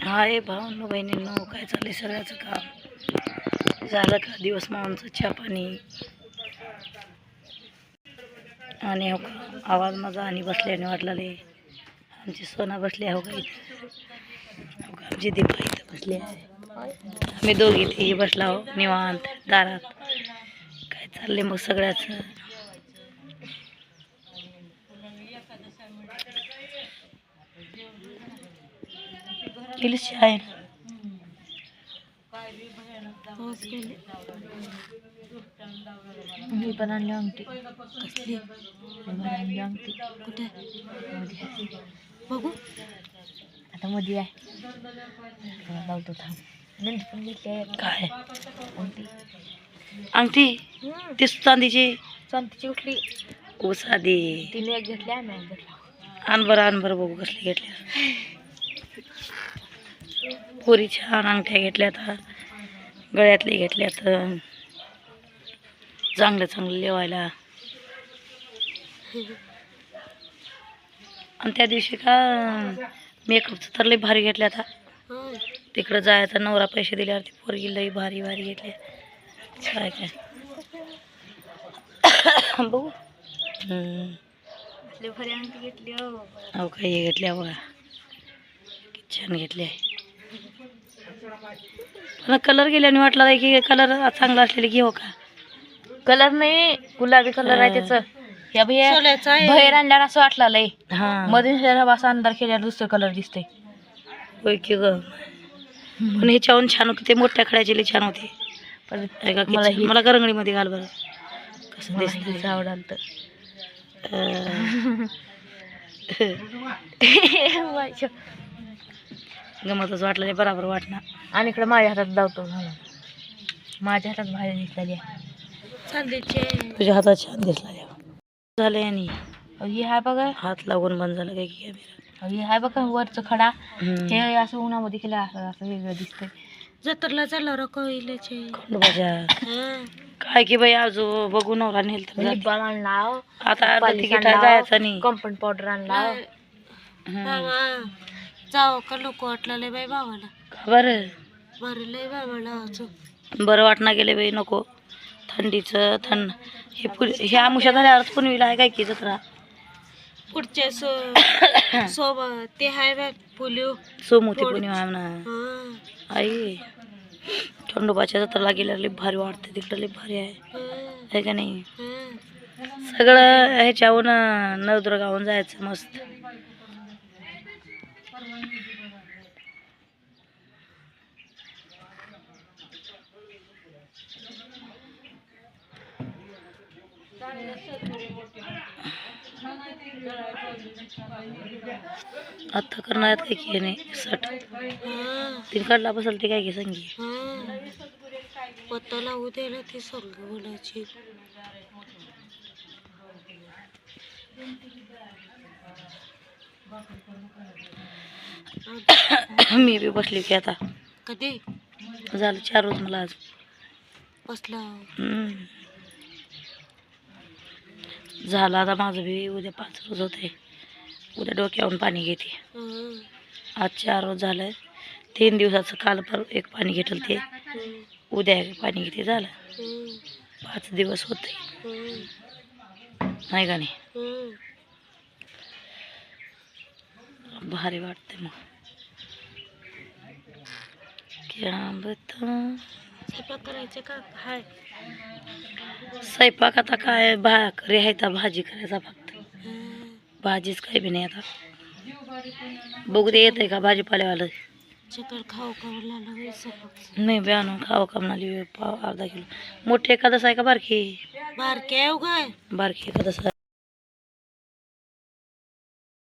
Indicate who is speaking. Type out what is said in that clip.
Speaker 1: हाय भावांनो बहिणींनो, काय चाललंय सगळ्याचं काम झालं का? दिवस मावनचं चहा पाणी आणि हो का आवाज माझा आणि बसल्याने वाटलेले आमची सोना बसली हो का इथं, हो का आमची दीपा इथं बसली आहे. आम्ही दोघी ते बसला हो निवांत दारात. काय चाललंय मग सगळ्याचं? केलीच आहे
Speaker 2: मी पण आणली अंगठी. कसली आणली अंगठी? कुठे? मध्ये बघू. आता मध्ये आहे, लावतो थांब. नंतर पण घेतली
Speaker 1: काय
Speaker 2: अंगठी.
Speaker 1: अंगठी ती चांदीची
Speaker 2: चांदीची कुठली?
Speaker 1: ओ साधी.
Speaker 2: तिने एक घेतली, आम्ही एक घेतला.
Speaker 1: आण बरं बघू कसली घेतल्या. पुरी छान अंगठ्या घेतल्यात, गळ्यातले घेतल्यात, चांगलं चांगलं लेवायला. आणि त्या दिवशी का मेकअपचं तर लई भारी घेतल्यात. तिकडं जायचा नवरा पैसे दिल्यावर ती पोरगी लई भारी भारी घेतली. काय काय बघू.
Speaker 2: भारी अंगठी घेतली.
Speaker 1: हो काय हे घेतल्या बघा, छान घेतली आहे. पण कलर गेल्याने वाटला की कलर चांगला असलेले घेऊ का?
Speaker 2: कलर नाही, गुलाबी कलर आहे त्याचं. या बाहेर आणल्यावर असं वाटलं लय.
Speaker 1: हा
Speaker 2: मध्ये असा अंधार केल्यावर दुसरं कलर दिसतंय.
Speaker 1: होय की ग. पण ह्याच्याहून छान होते ते मोठ्या खड्याचे लई छान होते. मला करंगडीमध्ये घाल बरं कसं दिसतं.
Speaker 2: आवडाल तर
Speaker 1: गमतच वाटलं बराबर वाटणार.
Speaker 2: आणि इकडे माझ्या हातात धावतो झाला. माझ्या हातात भाजी दिसलेली
Speaker 1: तुझ्या हातात छान दिसला झालं. आणि
Speaker 2: हे हाय बघा,
Speaker 1: हात लागून बंद झालं काय की कॅमेरा.
Speaker 2: हे हाय बघा वरचं खडा. हे असं उन्हामध्ये केलं असं असं वेगळं दिसतंय. जत्रला चाललं कळल्याचे
Speaker 1: खंडोबाच्या काय की बाई आजो बघू नवरा नेल तर
Speaker 2: आणला.
Speaker 1: आता अर्धा तिकीट जायचं नाही.
Speaker 2: कंपाऊंड पावडर आणला. जाऊ का लोक वाटलं बाई बाबाला.
Speaker 1: बरं
Speaker 2: बरं लय बाबाला
Speaker 1: बरं वाटणार गेले बाई. नको थंडीचं हे आमुषा झाल्यावर पुनवीला आहे काय की जत्रा
Speaker 2: पुढच्या सोबत ते हाय बघ पोलिओ
Speaker 1: सोमवती पौर्णिमा म्हणा. आई खंडोबाच्या जत्रेला गेल्यावर लई भारी वाटते. तिकडं लई भारी आहे का नाही? सगळं ह्याच्याहून नवदुर्गाहून जायचं मस्त. आता करणार काय की नाही सट तीन काढला बसल ते काय की संगी
Speaker 2: पत्ता लावू द्यायला ते संग बोलायची.
Speaker 1: मी बी बसली की आता
Speaker 2: कधी
Speaker 1: झालं 4 रोज मला आज
Speaker 2: बसला.
Speaker 1: झालं आता माझं बी. उद्या 5 रोज होते. उद्या डोक्यावरून पाणी घेते. आज 4 रोज झालं. 3 दिवसाचं काल पर एक पाणी घेतलं ते उद्या एक पाणी घेते. झालं 5 दिवस होते नाही का नाही? भारी वाटते मग.
Speaker 2: स्वयंपाक करायचं का? हाय
Speaker 1: स्वयंपाक आता काय भाकरी आहे तर भाजी करायचा फक्त. भाजीच काही बी नाही आता. बघू दे येत आहे का भाजीपाल्यावालं.
Speaker 2: चिकन खाऊ का
Speaker 1: नाही बी आणून खावं का म्हणाली. पाव अर्धा किलो. मोठी एखादस आहे का बारकी?
Speaker 2: बारके आहे
Speaker 1: बारकी एखादस